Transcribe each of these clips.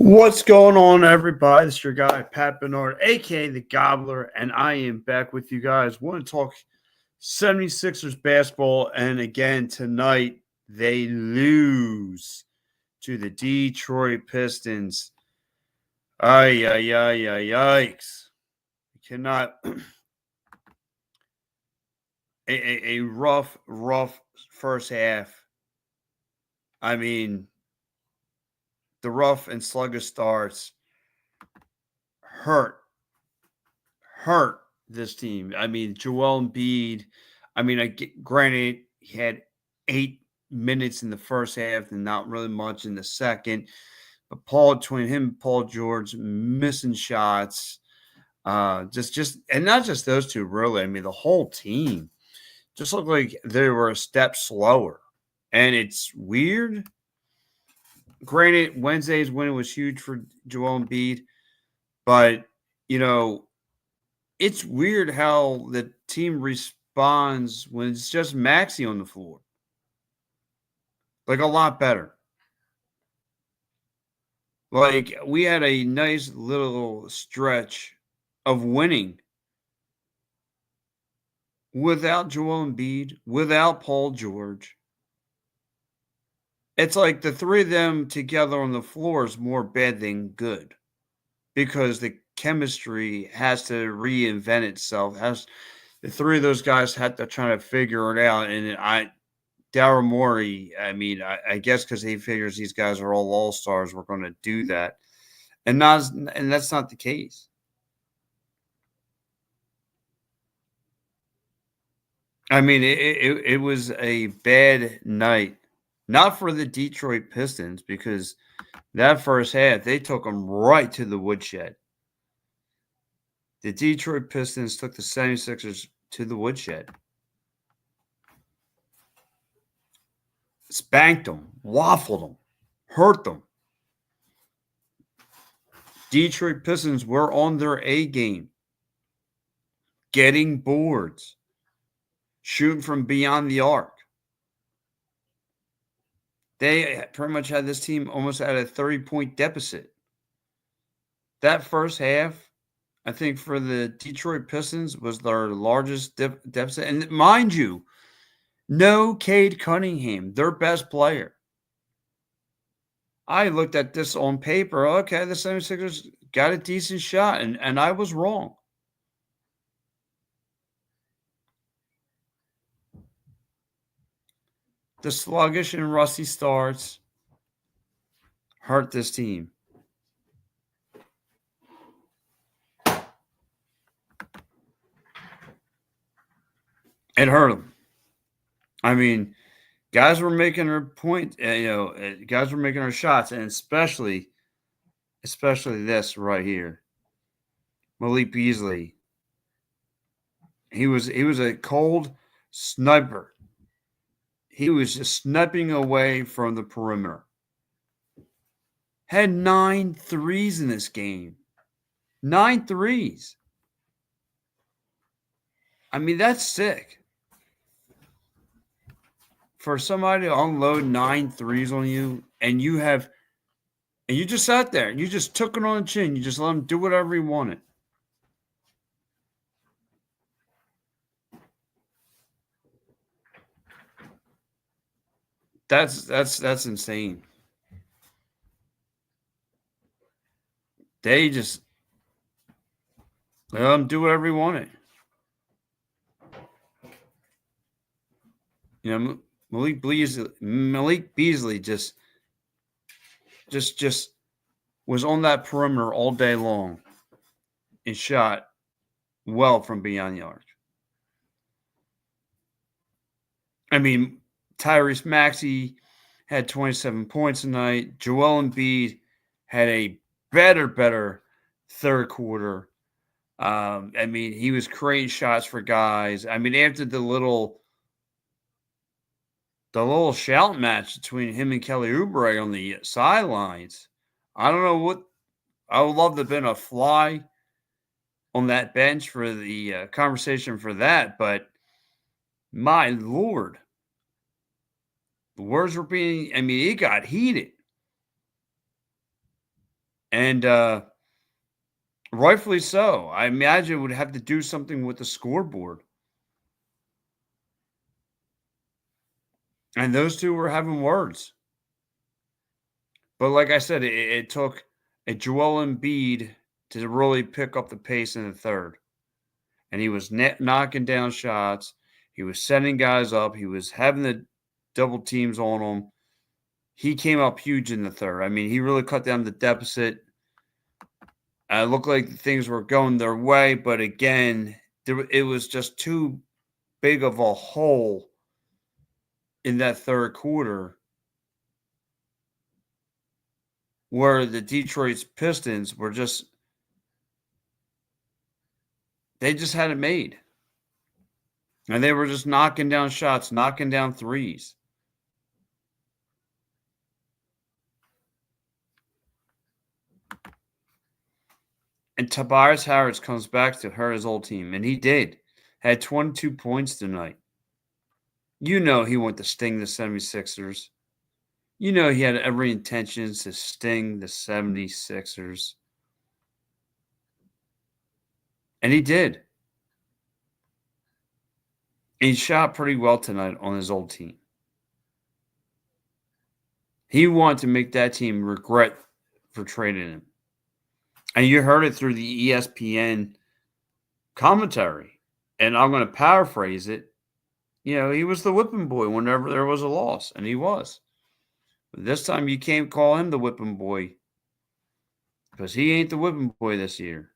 What's going on, everybody? It's your guy, Pat Bernard, aka The Gobbler, and I am back with you guys. Want to talk 76ers basketball, and again, tonight they lose to the Detroit Pistons. Ay, ay, ay, ay, yikes. You cannot. a rough first half. I mean, the rough and sluggish starts hurt this team. I mean, Joel Embiid. I mean, granted, he had 8 minutes in the first half and not really much in the second. But between him and Paul George missing shots, and not just those two, really. I mean, the whole team just looked like they were a step slower, and it's weird. Granted, Wednesday's win was huge for Joel Embiid, but it's weird how the team responds when it's just Maxey on the floor. Like, a lot better. Like, we had a nice little stretch of winning without Joel Embiid, without Paul George. It's like the three of them together on the floor is more bad than good because the chemistry has to reinvent itself. The three of those guys had to try to figure it out, and Daryl Morey, I mean, I guess because he figures these guys are all stars, we're going to do that, and that's not the case. I mean, it was a bad night, not for the Detroit Pistons, because that first half they took them right to the woodshed. The Detroit Pistons took the 76ers to the woodshed. Spanked them, waffled them, hurt them. Detroit Pistons were on their A game, getting boards, shooting from beyond the arc. They pretty much had this team almost at a 30-point deficit. That first half, I think, for the Detroit Pistons was their largest deficit. And mind you, no Cade Cunningham, their best player. I looked at this on paper. Okay, the 76ers got a decent shot, and I was wrong. The sluggish and rusty starts hurt this team. It hurt them. I mean, guys were making their point. Guys were making their shots, and especially this right here, Malik Beasley. He was a cold sniper. He was just sniping away from the perimeter. Had 9 threes in this game. 9 threes. I mean, that's sick. For somebody to unload 9 threes on you, and you just sat there, and you just took it on the chin. You just let him do whatever he wanted. That's insane. They just let him do whatever he wanted. Malik Beasley just was on that perimeter all day long and shot well from beyond the arc. I mean, Tyrese Maxey had 27 points tonight. Joel Embiid had a better third quarter. I mean, he was creating shots for guys. I mean, after the little shout match between him and Kelly Oubre on the sidelines, I don't know what. I would love to have been a fly on that bench for the conversation for that, but my Lord, the words were being. I mean, it got heated. And rightfully so. I imagine it would have to do something with the scoreboard. And those two were having words. But like I said, it took a Joel Embiid to really pick up the pace in the third. And he was knocking down shots. He was setting guys up. He was having the double teams on them. He came up huge in the third. I mean, he really cut down the deficit. It looked like things were going their way, but again, it was just too big of a hole in that third quarter where the Detroit Pistons were just they just had it made. And they were just knocking down shots, knocking down threes. And Tobias Harris comes back to hurt his old team, and he did. Had 22 points tonight. You know he went to sting the 76ers. You know he had every intention to sting the 76ers. And he did. And he shot pretty well tonight on his old team. He wanted to make that team regret for trading him. And you heard it through the ESPN commentary. And I'm going to paraphrase it. You know, he was the whipping boy whenever there was a loss, and he was. But this time you can't call him the whipping boy because he ain't the whipping boy this year.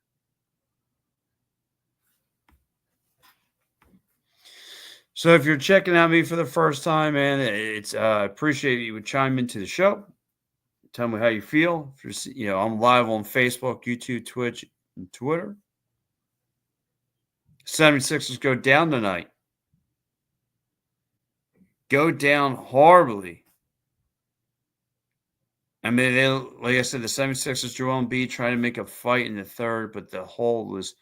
So if you're checking out me for the first time, man, it's I appreciate you would chime into the show. Tell me how you feel. If you're, I'm live on Facebook, YouTube, Twitch, and Twitter. 76ers go down tonight. Go down horribly. I mean, like I said, the 76ers, Joel Embiid trying to make a fight in the third, but the hole was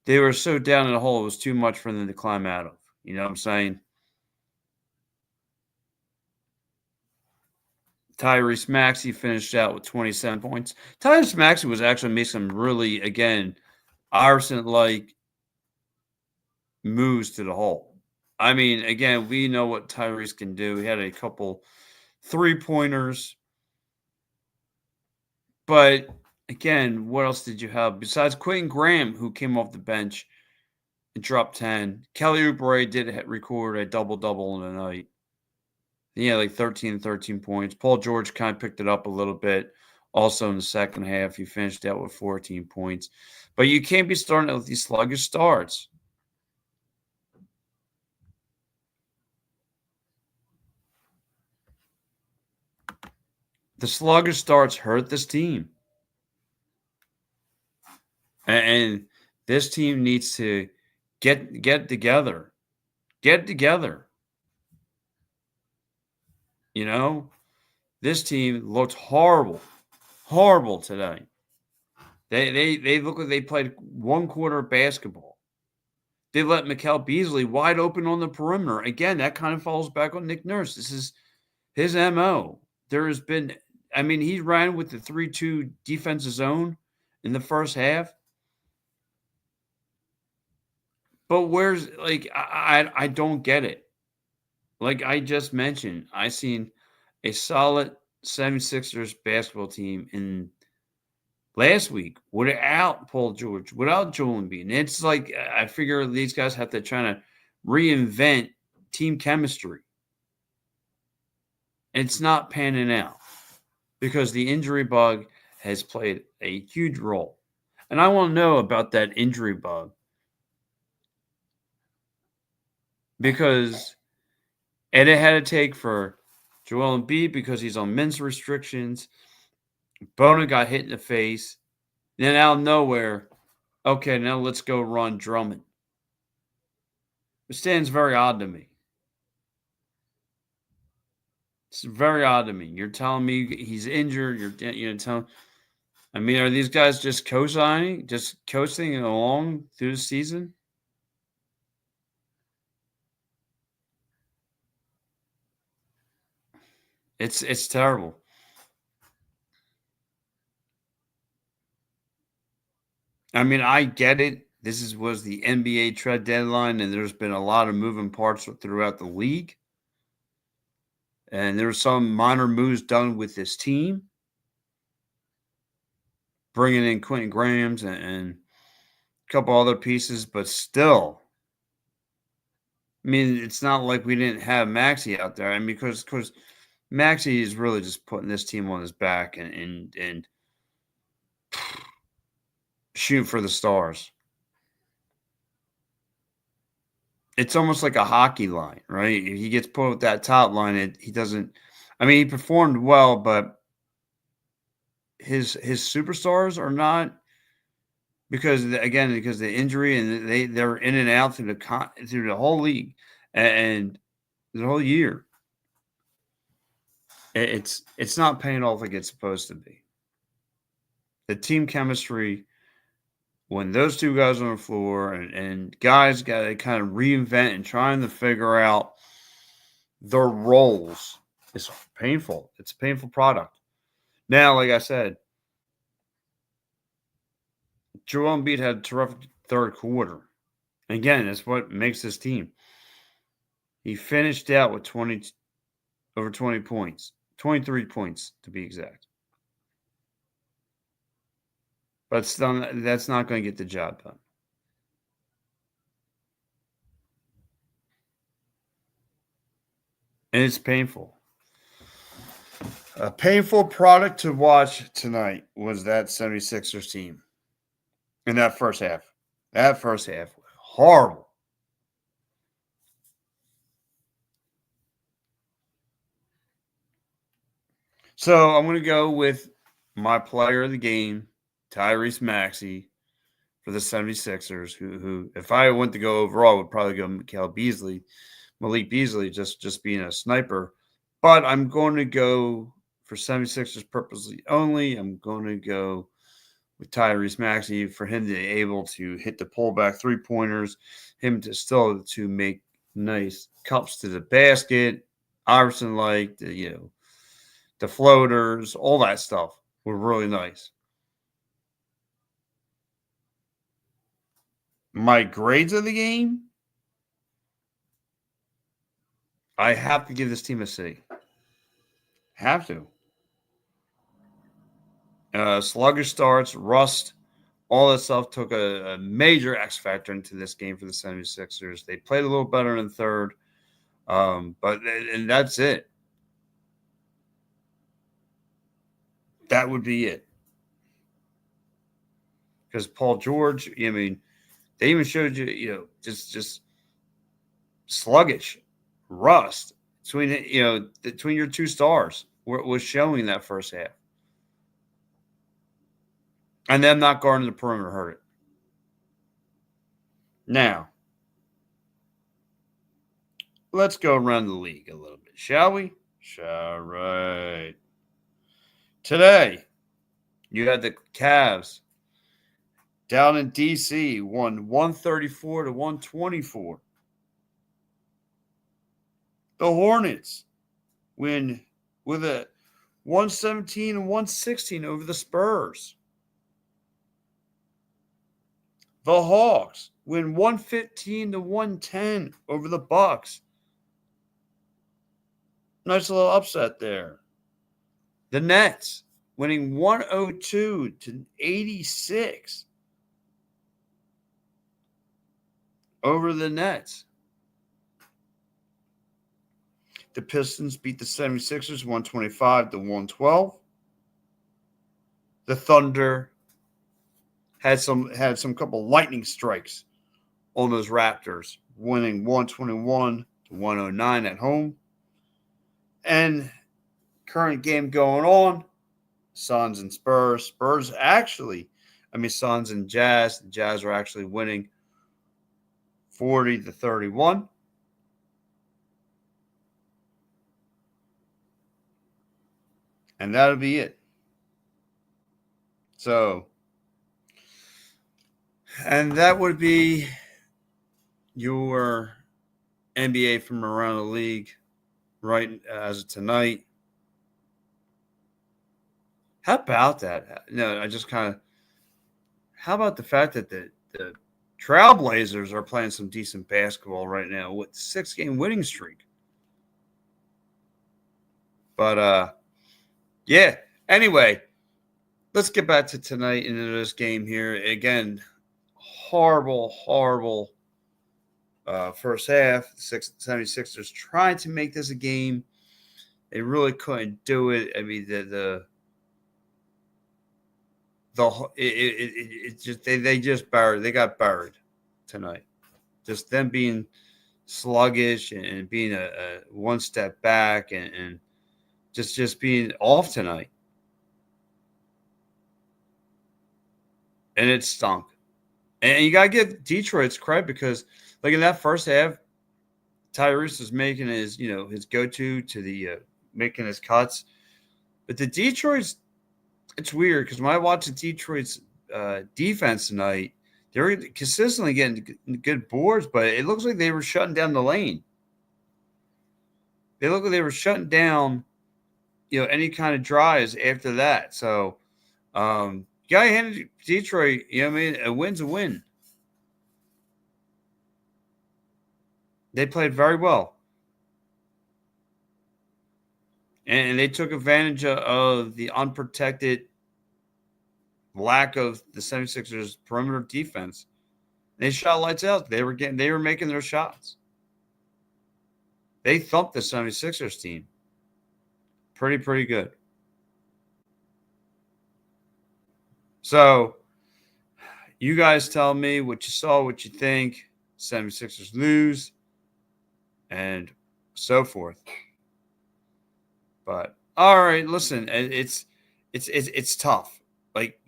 they were so down in the hole, it was too much for them to climb out of. You know what I'm saying? Tyrese Maxey finished out with 27 points. Tyrese Maxey was actually making some really, again, Iverson-like moves to the hole. I mean, again, we know what Tyrese can do. He had a couple three-pointers. But, again, what else did you have? Besides Quentin Graham, who came off the bench and dropped 10. Kelly Oubre did record a double-double in the night. He had like 13 points. Paul George kind of picked it up a little bit. Also in the second half, he finished out with 14 points. But you can't be starting out with these sluggish starts. The sluggish starts hurt this team. And this team needs to get together. Get together. You know, this team looked horrible today. They look like they played one quarter of basketball. They let Mikal Beasley wide open on the perimeter. Again, that kind of falls back on Nick Nurse. This is his MO. There has been, I mean, he ran with the 3-2 defensive zone in the first half. But where's, like, I don't get it. Like I just mentioned, I seen a solid 76ers basketball team in last week without Paul George, without Joel Embiid. And it's like I figure these guys have to try to reinvent team chemistry. It's not panning out because the injury bug has played a huge role. And I want to know about that injury bug because it had to take for Joel Embiid because he's on men's restrictions. Bona got hit in the face. Then out of nowhere, okay, now let's go run Drummond. It stands very odd to me. It's very odd to me. You're telling me he's injured. You're telling. I mean, are these guys just co-signing, just coasting along through the season? It's terrible. I mean, I get it. Was the NBA trade deadline, and there's been a lot of moving parts throughout the league. And there were some minor moves done with this team, bringing in Quentin Grahams and a couple other pieces, but still, I mean, it's not like we didn't have Maxey out there. I mean, because Maxey is really just putting this team on his back and shooting for the stars. It's almost like a hockey line, right? If he gets put with that top line, he doesn't. I mean, he performed well, but his superstars are not because the injury and they're in and out through the whole league and the whole year. It's not paying off like it's supposed to be. The team chemistry when those two guys on the floor and guys got to kind of reinvent and trying to figure out their roles, it's painful. It's a painful product. Now, like I said, Joel Embiid had a terrific third quarter. Again, that's what makes this team. He finished out with over 20 points, 23 points to be exact. But still, that's not going to get the job done. And it's painful. A painful product to watch tonight was that 76ers team in that first half. That first half was horrible. So I'm going to go with my player of the game, Tyrese Maxey, for the 76ers, who if I went to go overall, would probably go Malik Beasley, just being a sniper. But I'm going to go for 76ers purposely only. I'm going to go with Tyrese Maxey for him to be able to hit the pullback three-pointers, him to make nice cups to the basket. Iverson like the floaters, all that stuff were really nice. My grades of the game, I have to give this team a C. Have to. Sluggish starts, rust, all that stuff took a major X factor into this game for the 76ers. They played a little better in third, and that's it. That would be it. Because Paul George, I mean, they even showed you, just sluggish, rust between your two stars was showing that first half. And them not guarding the perimeter hurt it. Now, let's go around the league a little bit, shall we? All right. Today, you had the Cavs down in D.C. won 134 to 124. The Hornets win with a 117 and 116 over the Spurs. The Hawks win 115 to 110 over the Bucks. Nice little upset there. The Nets winning 102 to 86 over the Nets. The Pistons beat the 76ers 125 to 112. The Thunder had some couple lightning strikes on those Raptors, winning 121 to 109 at home. And current game going on, Suns and Spurs. Suns and Jazz. The Jazz are actually winning 40 to 31. And that'll be it. So, and that would be your NBA from around the league right as of tonight. How about that? No, I just kind of how about the fact that the Trailblazers are playing some decent basketball right now with 6-game winning streak? But yeah. Anyway, let's get back to tonight into this game here. Again, horrible first half. The 76ers trying to make this a game. They really couldn't do it. I mean, it just they just buried. They got buried tonight. Just them being sluggish and being a one step back and just being off tonight. And it stunk. And you got to give Detroit's credit because, like, in that first half, Tyrese was making his go-to to the making his cuts. But the Detroit's, it's weird because when I watched the Detroit's defense tonight, they were consistently getting good boards, but it looks like they were shutting down the lane. They look like they were shutting down, any kind of drives after that. So, guy handed Detroit, a win's a win. They played very well. And they took advantage of the unprotected lack of the 76ers perimeter defense. They shot lights out. They were making their shots. They thumped the 76ers team. Pretty good. So, you guys tell me what you saw, what you think. 76ers lose, and so forth. But all right, listen, it's tough. Like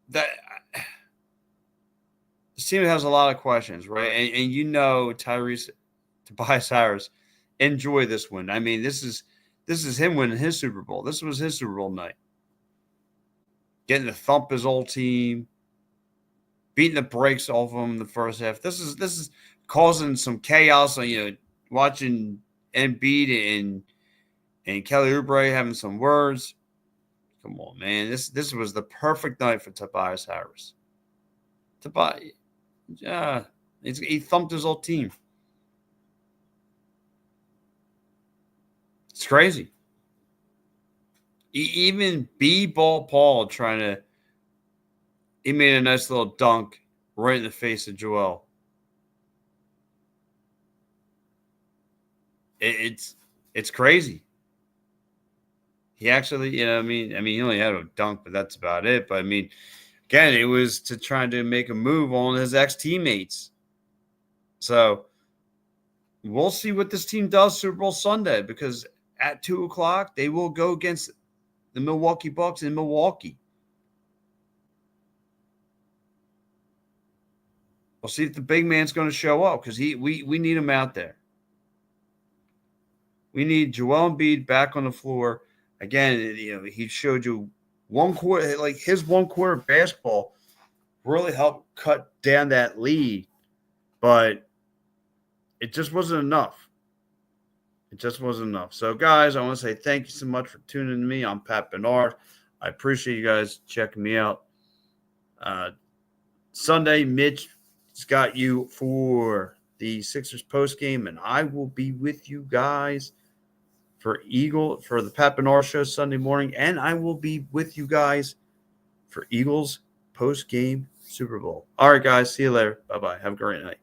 that, this team has a lot of questions, right? And Tobias Harris enjoy this win. I mean, this is him winning his Super Bowl. This was his Super Bowl night. Getting to thump his old team, beating the brakes off him in the first half. This is causing some chaos. Watching Embiid and Kelly Oubre having some words. Come on, man. This was the perfect night for Tobias Harris. He thumped his old team. It's crazy. Even B-Ball Paul he made a nice little dunk right in the face of Joel. It's crazy. He actually, he only had a dunk, but that's about it. But again, it was to try to make a move on his ex-teammates. So we'll see what this team does Super Bowl Sunday because at 2:00 they will go against the Milwaukee Bucks in Milwaukee. We'll see if the big man's going to show up because we need him out there. We need Joel Embiid back on the floor. Again, he showed you one quarter, like his 1 quarter of basketball really helped cut down that lead, but it just wasn't enough. It just wasn't enough. So, guys, I want to say thank you so much for tuning in to me. I'm Pat Bernard. I appreciate you guys checking me out. Sunday, Mitch has got you for the Sixers postgame, and I will be with you guys for the Pat Bernard Show Sunday morning, and I will be with you guys for Eagles post-game Super Bowl. All right, guys. See you later. Bye-bye. Have a great night.